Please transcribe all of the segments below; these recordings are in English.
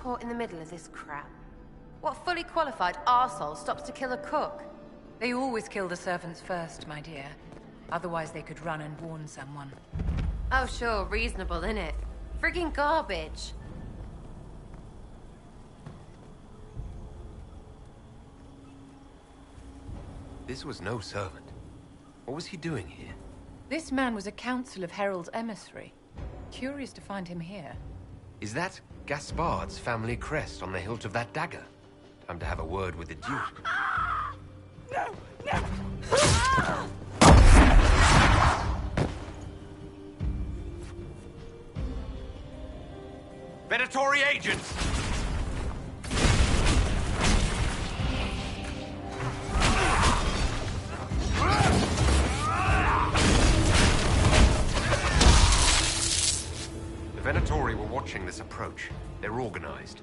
caught in the middle of this crap? What fully qualified arsehole stops to kill a cook? They always kill the servants first, my dear. Otherwise they could run and warn someone. Oh sure, reasonable, innit? Friggin' garbage. This was no servant. What was he doing here? This man was a council of Herald's emissary. Curious to find him here. Is that Gaspard's family crest on the hilt of that dagger? Time to have a word with the Duke. No! No! Predatory agents! The Venatori were watching this approach. They're organized.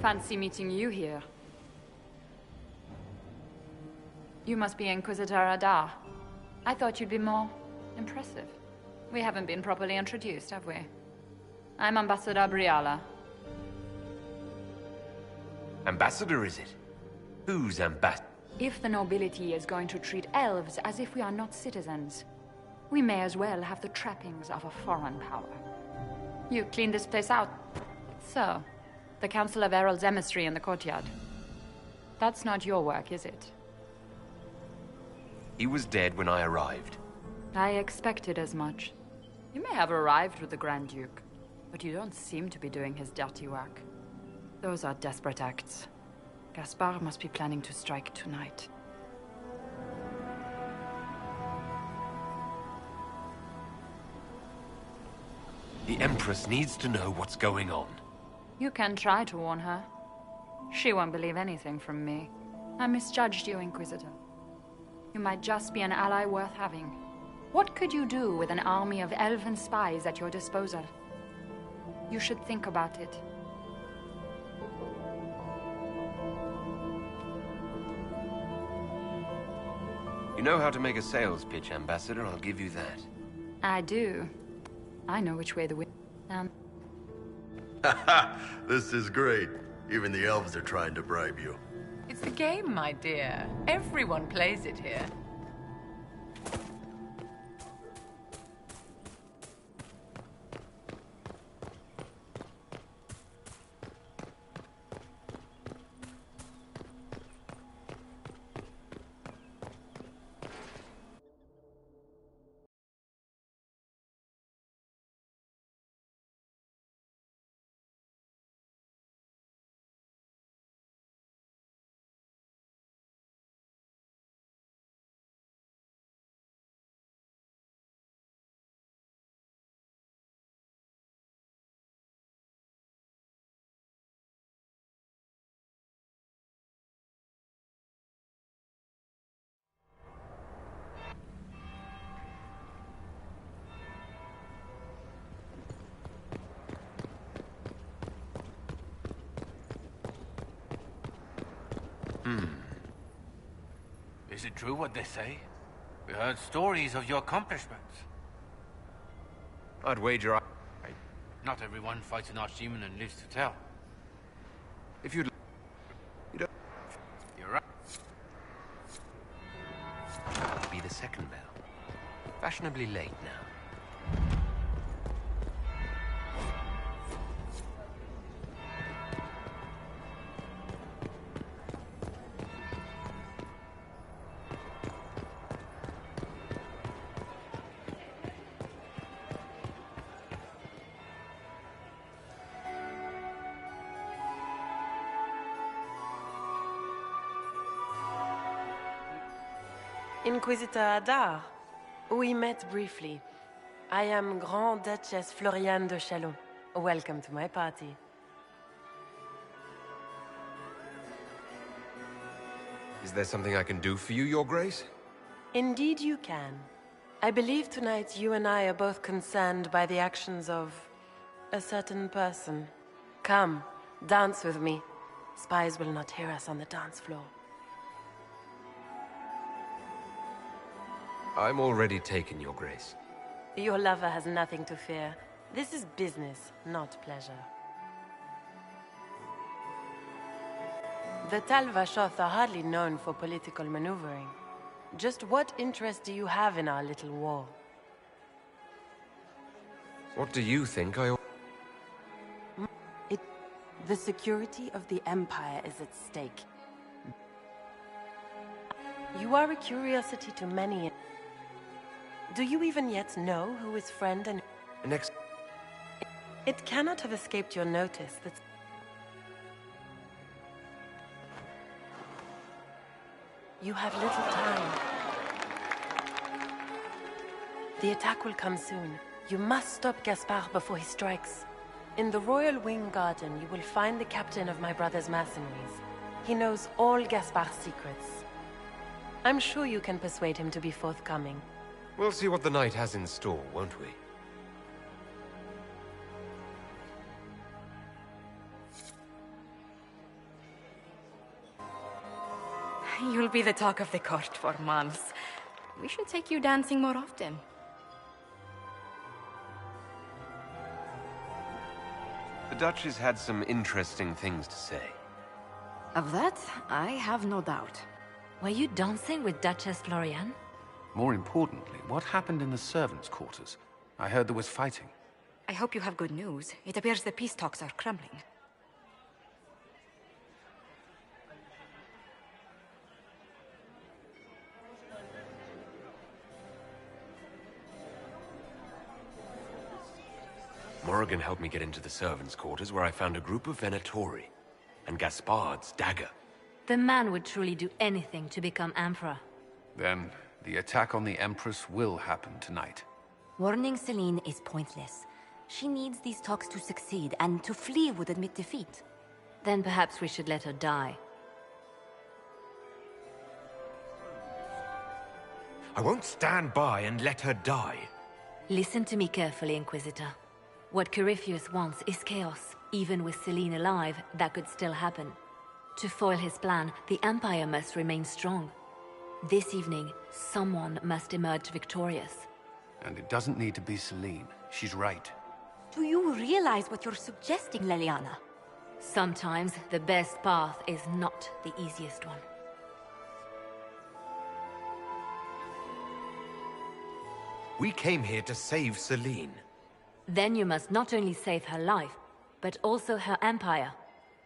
Fancy meeting you here. You must be Inquisitor Adar. I thought you'd be more impressive. We haven't been properly introduced, have we? I'm Ambassador Briala. Ambassador, is it? Who's ambassador? If the nobility is going to treat elves as if we are not citizens, we may as well have the trappings of a foreign power. You cleaned this place out. So, the Council of Herald's emissary in the courtyard. That's not your work, is it? He was dead when I arrived. I expected as much. You may have arrived with the Grand Duke, but you don't seem to be doing his dirty work. Those are desperate acts. Gaspard must be planning to strike tonight. The Empress needs to know what's going on. You can try to warn her. She won't believe anything from me. I misjudged you, Inquisitor. You might just be an ally worth having. What could you do with an army of elven spies at your disposal? You should think about it. You know how to make a sales pitch, Ambassador, I'll give you that. I do. I know which way the wind... Haha, this is great. Even the elves are trying to bribe you. It's the game, my dear. Everyone plays it here. it true what they say? We heard stories of your accomplishments. I'd wager Not everyone fights an archdemon and lives to tell. if you'd... You don't... You're right. That'll be the second bell. Fashionably late now. Inquisitor Adar. We met briefly. I am Grand Duchess Floriane de Chalon. Welcome to my party. Is there something I can do for you, Your Grace? Indeed you can. I believe tonight you and I are both concerned by the actions of a certain person. Come, dance with me. Spies will not hear us on the dance floor. I'm already taken, Your Grace. Your lover has nothing to fear. This is business, not pleasure. The Tal Vashoth are hardly known for political maneuvering. Just what interest do you have in our little war? What do you think I... The security of the Empire is at stake. You are a curiosity to many. Do you even yet know who is friend and... Next... It cannot have escaped your notice that... You have little time. The attack will come soon. You must stop Gaspard before he strikes. In the Royal Wing Garden, you will find the captain of my brother's mercenaries. He knows all Gaspard's secrets. I'm sure you can persuade him to be forthcoming. We'll see what the night has in store, won't we? You'll be the talk of the court for months. We should take you dancing more often. The Duchess had some interesting things to say. Of that, I have no doubt. Were you dancing with Duchess Floriane? More importantly, what happened in the servants' quarters? I heard there was fighting. I hope you have good news. It appears the peace talks are crumbling. Morrigan helped me get into the servants' quarters where I found a group of Venatori and Gaspard's dagger. The man would truly do anything to become Emperor. Then, the attack on the Empress will happen tonight. Warning Celine is pointless. She needs these talks to succeed, and to flee would admit defeat. Then perhaps we should let her die. I won't stand by and let her die. Listen to me carefully, Inquisitor. What Corypheus wants is chaos. Even with Celine alive, that could still happen. To foil his plan, the Empire must remain strong. This evening, someone must emerge victorious. And it doesn't need to be Celine. She's right. Do you realize what you're suggesting, Leliana? Sometimes the best path is not the easiest one. We came here to save Celine. Then you must not only save her life, but also her empire.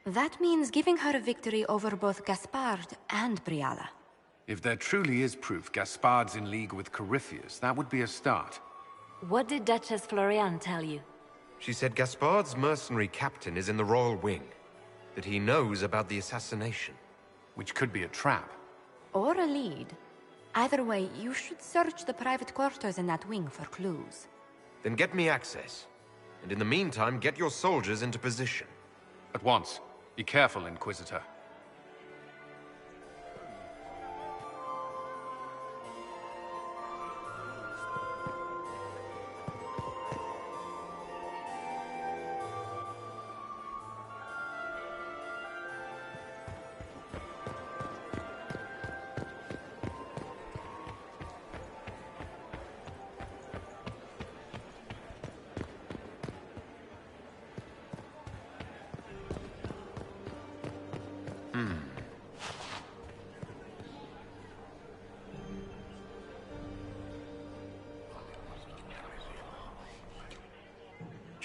That means giving her a victory over both Gaspard and Briala. If there truly is proof Gaspard's in league with Corypheus, that would be a start. What did Duchess Floriane tell you? She said Gaspard's mercenary captain is in the Royal Wing. That he knows about the assassination. Which could be a trap. Or a lead. Either way, you should search the private quarters in that wing for clues. Then get me access. And in the meantime, get your soldiers into position. At once. Be careful, Inquisitor.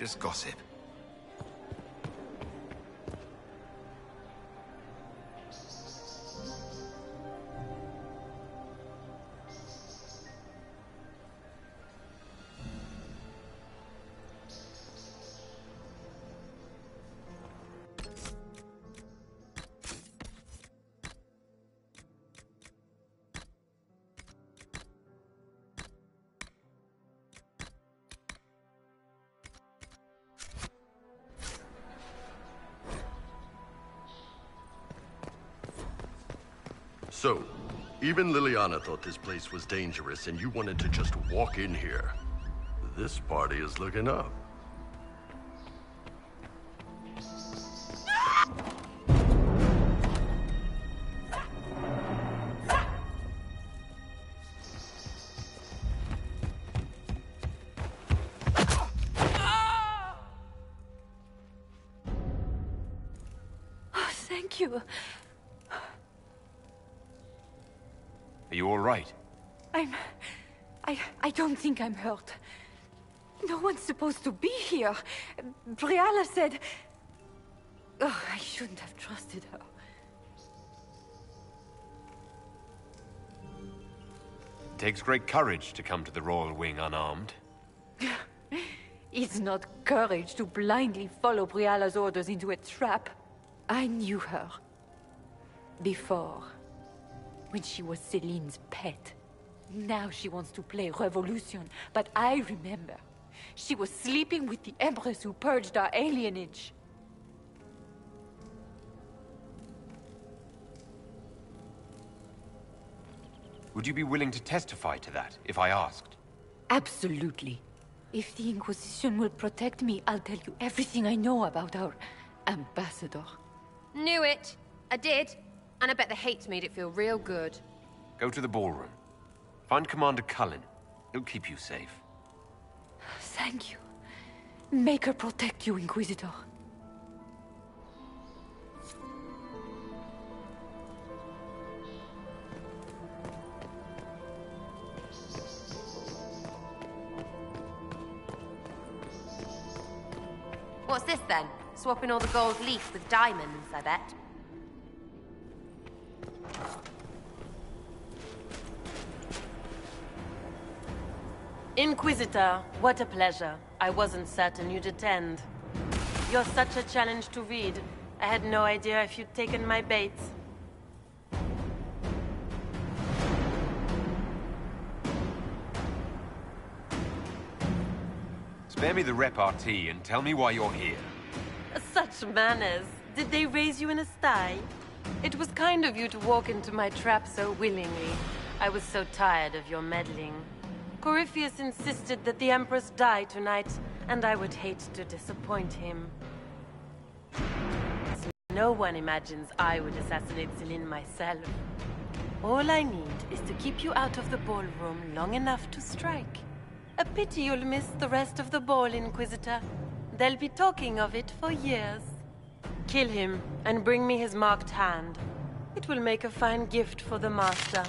just gossip. So, even Liliana thought this place was dangerous and you wanted to just walk in here. This party is looking up. Oh, thank you. Are you all right? I don't think I'm hurt. No one's supposed to be here. Briala said... Oh, I shouldn't have trusted her. It takes great courage to come to the Royal Wing unarmed. It's not courage to blindly follow Briala's orders into a trap. I knew her. Before. When she was Celine's pet. Now she wants to play revolution, but I remember. She was sleeping with the Empress who purged our alienage. Would you be willing to testify to that, if I asked? Absolutely. If the Inquisition will protect me, I'll tell you everything I know about our ambassador. Knew it. I did. And I bet the hates made it feel real good. Go to the ballroom. Find Commander Cullen. He'll keep you safe. Thank you. Make her protect you, Inquisitor. What's this then? Swapping all the gold leaf with diamonds, I bet. Inquisitor, what a pleasure. I wasn't certain you'd attend. You're such a challenge to read. I had no idea if you'd taken my bait. Spare me the repartee and tell me why you're here. Such manners. Did they raise you in a sty? It was kind of you to walk into my trap so willingly. I was so tired of your meddling. Corypheus insisted that the Empress die tonight, and I would hate to disappoint him. No one imagines I would assassinate Celine myself. All I need is to keep you out of the ballroom long enough to strike. A pity you'll miss the rest of the ball, Inquisitor. They'll be talking of it for years. Kill him, and bring me his marked hand. It will make a fine gift for the Master.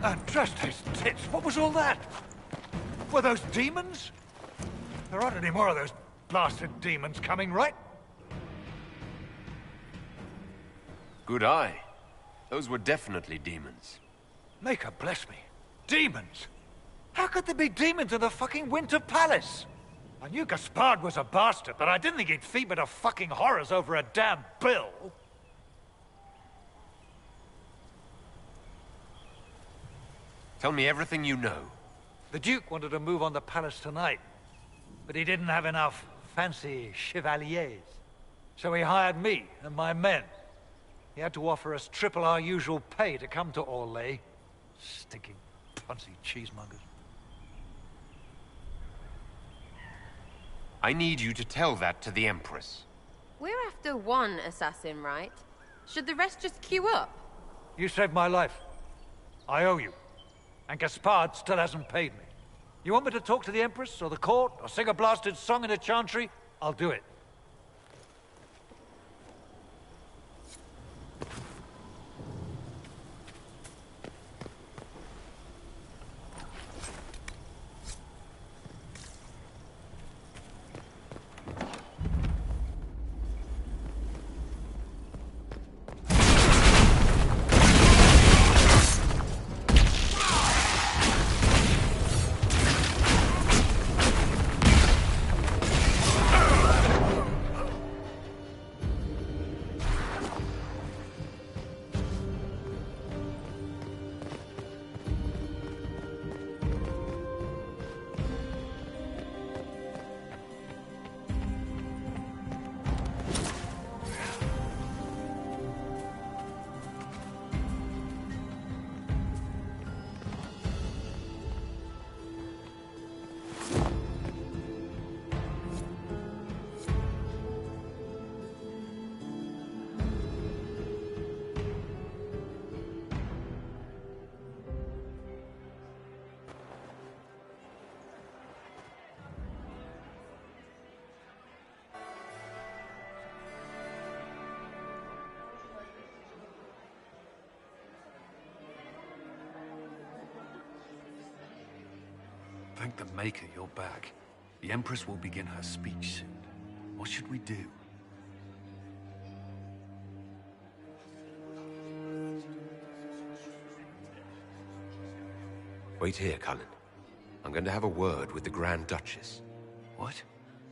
And trust his tits, what was all that? Were those demons? There aren't any more of those blasted demons coming, right? Good eye. Those were definitely demons. Maker bless me. Demons? How could there be demons in the fucking Winter Palace? I knew Gaspard was a bastard, but I didn't think he'd feed me to fucking horrors over a damn bill. Tell me everything you know. The Duke wanted to move on the palace tonight, but he didn't have enough fancy chevaliers. So he hired me and my men. He had to offer us triple our usual pay to come to Orlais. Stinking punsy cheesemongers. I need you to tell that to the Empress. We're after one assassin, right? Should the rest just queue up? You saved my life. I owe you. And Gaspard still hasn't paid me. You want me to talk to the Empress, or the court, or sing a blasted song in a chantry? I'll do it. Thank the Maker you're back. The Empress will begin her speech soon. What should we do? Wait here, Cullen. I'm going to have a word with the Grand Duchess. What?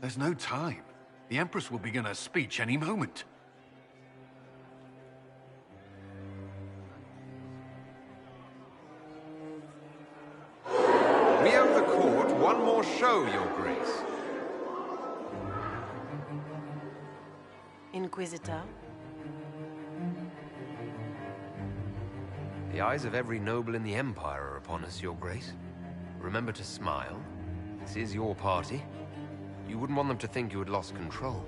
There's no time. The Empress will begin her speech any moment. We owe the court one more show, Your Grace. Inquisitor? The eyes of every noble in the Empire are upon us, Your Grace. Remember to smile. This is your party. You wouldn't want them to think you had lost control.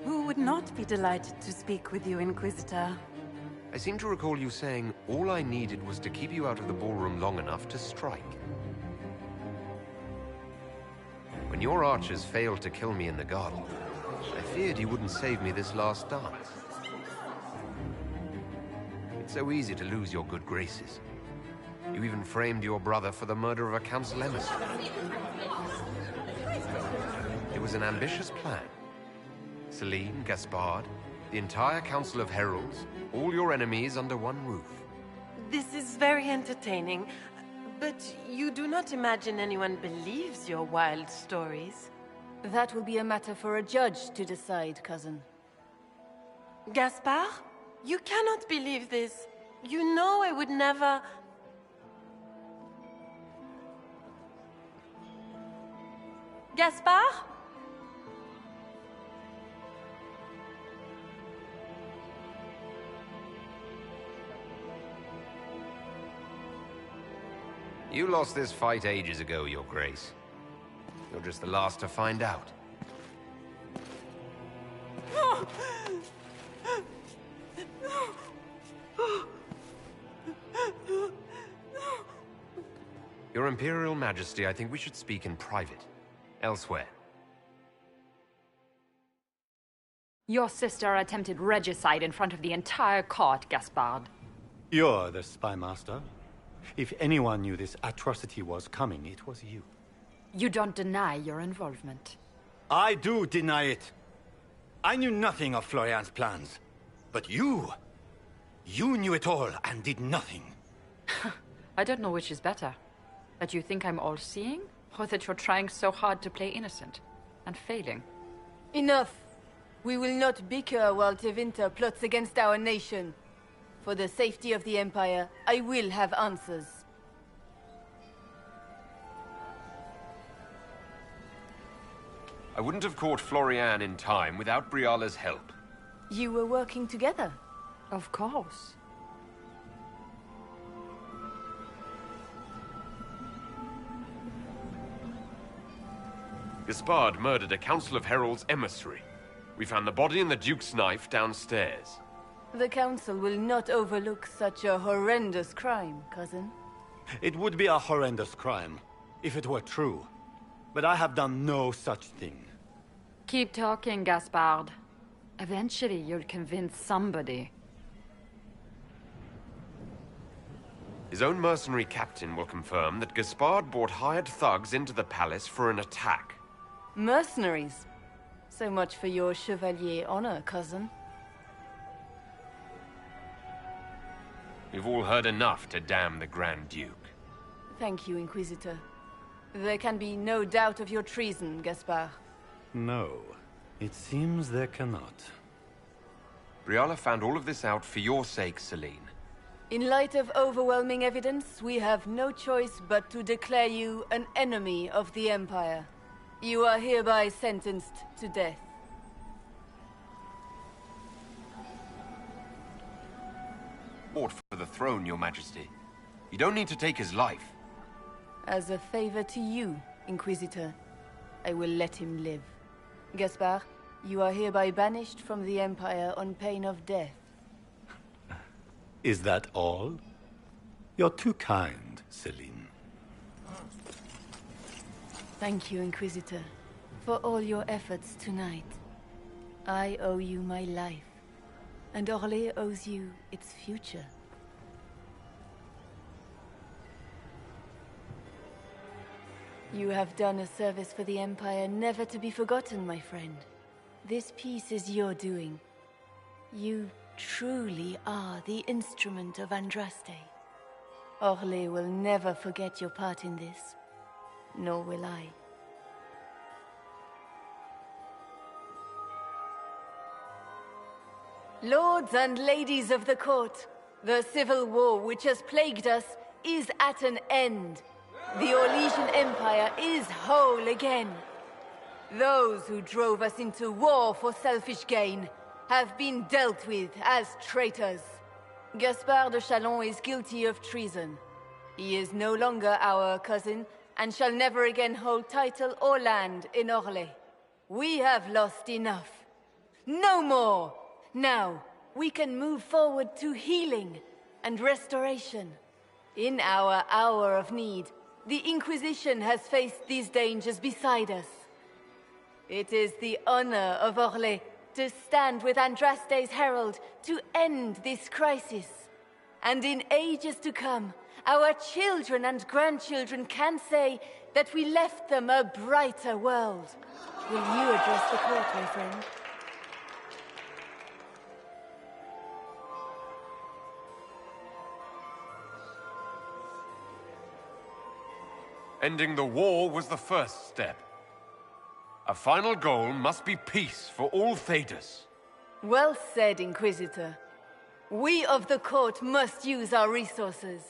Who would not be delighted to speak with you, Inquisitor? I seem to recall you saying all I needed was to keep you out of the ballroom long enough to strike. When your archers failed to kill me in the garden, I feared you wouldn't save me this last dance. It's so easy to lose your good graces. You even framed your brother for the murder of a council emissary. It was an ambitious plan. Celine, Gaspard, the entire Council of Heralds, all your enemies under one roof. This is very entertaining, but you do not imagine anyone believes your wild stories? That will be a matter for a judge to decide, cousin. Gaspard? You cannot believe this. You know I would never... Gaspard? You lost this fight ages ago, Your Grace. You're just the last to find out. Your Imperial Majesty, I think we should speak in private. Elsewhere. Your sister attempted regicide in front of the entire court, Gaspard. You're the spy master? If anyone knew this atrocity was coming, it was you. You don't deny your involvement. I do deny it. I knew nothing of Florian's plans. But you knew it all and did nothing. I don't know which is better. That you think I'm all-seeing, or that you're trying so hard to play innocent and failing. Enough. We will not bicker while Tevinter plots against our nation. For the safety of the Empire, I will have answers. I wouldn't have caught Florian in time without Briala's help. You were working together? Of course. Gaspard murdered a Council of Heralds emissary. We found the body and the Duke's knife downstairs. The Council will not overlook such a horrendous crime, cousin. It would be a horrendous crime, if it were true. But I have done no such thing. Keep talking, Gaspard. Eventually, you'll convince somebody. His own mercenary captain will confirm that Gaspard brought hired thugs into the palace for an attack. Mercenaries? So much for your Chevalier honor, cousin. We've all heard enough to damn the Grand Duke. Thank you, Inquisitor. There can be no doubt of your treason, Gaspard. No, it seems there cannot. Briala found all of this out for your sake, Celine. In light of overwhelming evidence, we have no choice but to declare you an enemy of the Empire. You are hereby sentenced to death. Fought for the throne, Your Majesty. You don't need to take his life. As a favor to you, Inquisitor, I will let him live. Gaspard, you are hereby banished from the Empire on pain of death. Is that all? You're too kind, Celine. Thank you, Inquisitor, for all your efforts tonight. I owe you my life, and Orlais owes you its future. You have done a service for the Empire never to be forgotten, my friend. This piece is your doing. You truly are the instrument of Andraste. Orlais will never forget your part in this, nor will I. Lords and ladies of the court, the civil war which has plagued us is at an end. The Orlesian Empire is whole again. Those who drove us into war for selfish gain have been dealt with as traitors. Gaspard de Chalon is guilty of treason. He is no longer our cousin and shall never again hold title or land in Orlais. We have lost enough. No more! Now, we can move forward to healing and restoration. In our hour of need, the Inquisition has faced these dangers beside us. It is the honor of Orlais to stand with Andraste's herald to end this crisis. And in ages to come, our children and grandchildren can say that we left them a brighter world. Will you address the court, my friend? Ending the war was the first step. A final goal must be peace for all Thedas. Well said, Inquisitor. We of the court must use our resources.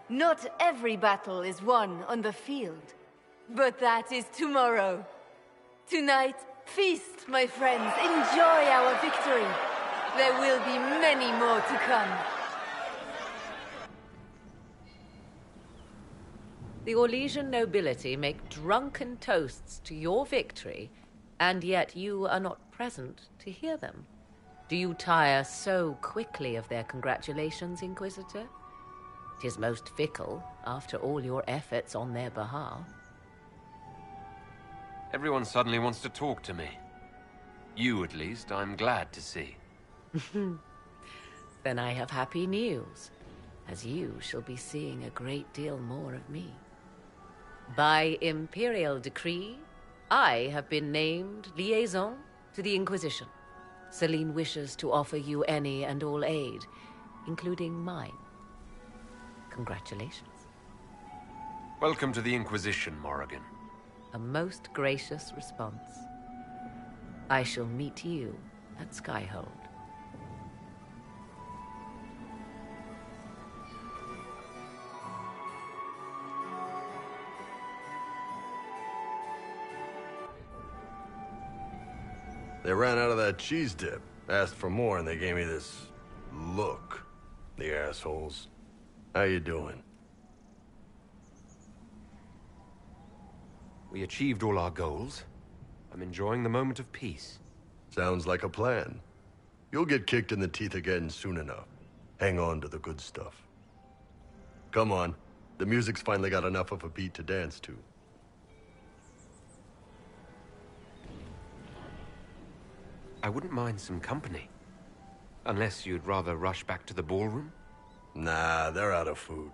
Not every battle is won on the field, but that is tomorrow. Tonight, feast, my friends. Enjoy our victory. There will be many more to come. The Orlesian nobility make drunken toasts to your victory, and yet you are not present to hear them. Do you tire so quickly of their congratulations, Inquisitor? 'Tis most fickle, after all your efforts on their behalf. Everyone suddenly wants to talk to me. You, at least, I'm glad to see. Then I have happy news. as you shall be seeing a great deal more of me. By imperial decree, I have been named liaison to the Inquisition. Celine wishes to offer you any and all aid, including mine. Congratulations. Welcome to the Inquisition, Morrigan. A most gracious response. I shall meet you at Skyhold. They ran out of that cheese dip. Asked for more and they gave me this look. The assholes. How you doing? We achieved all our goals. I'm enjoying the moment of peace. Sounds like a plan. You'll get kicked in the teeth again soon enough. Hang on to the good stuff. Come on. The music's finally got enough of a beat to dance to. I wouldn't mind some company. Unless you'd rather rush back to the ballroom? Nah, they're out of food.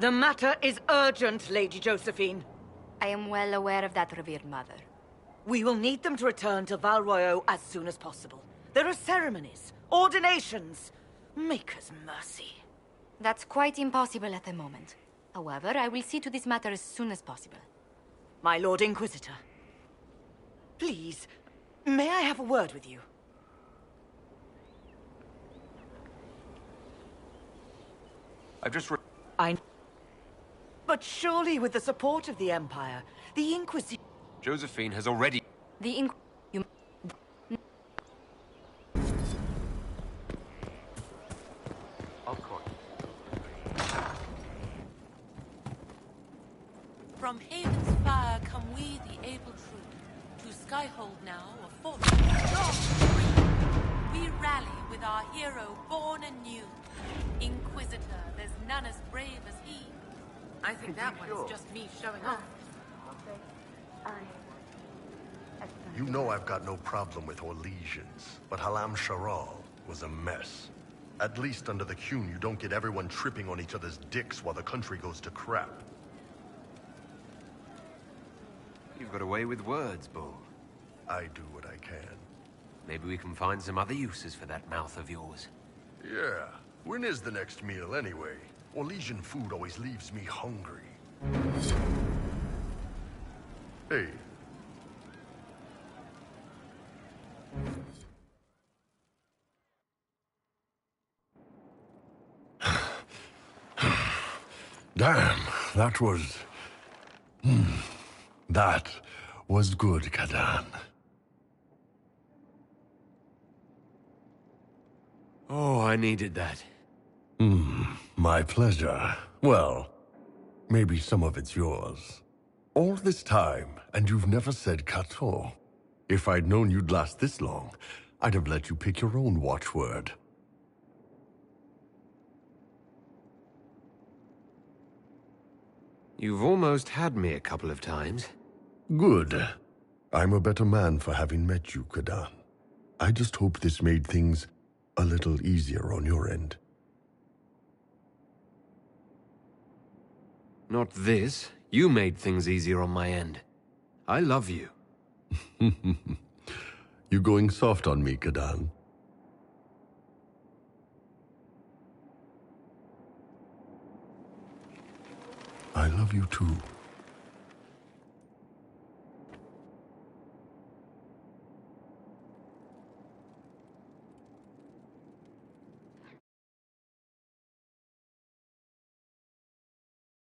The matter is urgent, Lady Josephine. I am well aware of that, revered mother. We will need them to return to Val Royeaux as soon as possible. There are ceremonies, ordinations. Maker's mercy. That's quite impossible at the moment. However, I will see to this matter as soon as possible. My Lord Inquisitor. Please, may I have a word with you? I've just But surely with the support of the Empire, the Inquisition... Josephine has already... Of course. From Haven's fire come we, the able troop, to Skyhold now, a fortress strong and free. We rally with our hero born anew. Inquisitor, there's none as brave as he. I think that one's just me showing off. You know I've got no problem with Orlesians, but Halam Sharal was a mess. At least under the Qun, you don't get everyone tripping on each other's dicks while the country goes to crap. You've got away with words, Bull. I do what I can. Maybe we can find some other uses for that mouth of yours. Yeah. When is the next meal, anyway? Orlesian food always leaves me hungry. Hey. Damn, that was... that was good, Kadan. Oh, I needed that. My pleasure. Well, maybe some of it's yours. All this time, and you've never said Kato. If I'd known you'd last this long, I'd have let you pick your own watchword. You've almost had me a couple of times. Good. I'm a better man for having met you, Kadan. I just hope this made things a little easier on your end. Not this. You made things easier on my end. I love you. You going soft on me, Kadan? I love you too.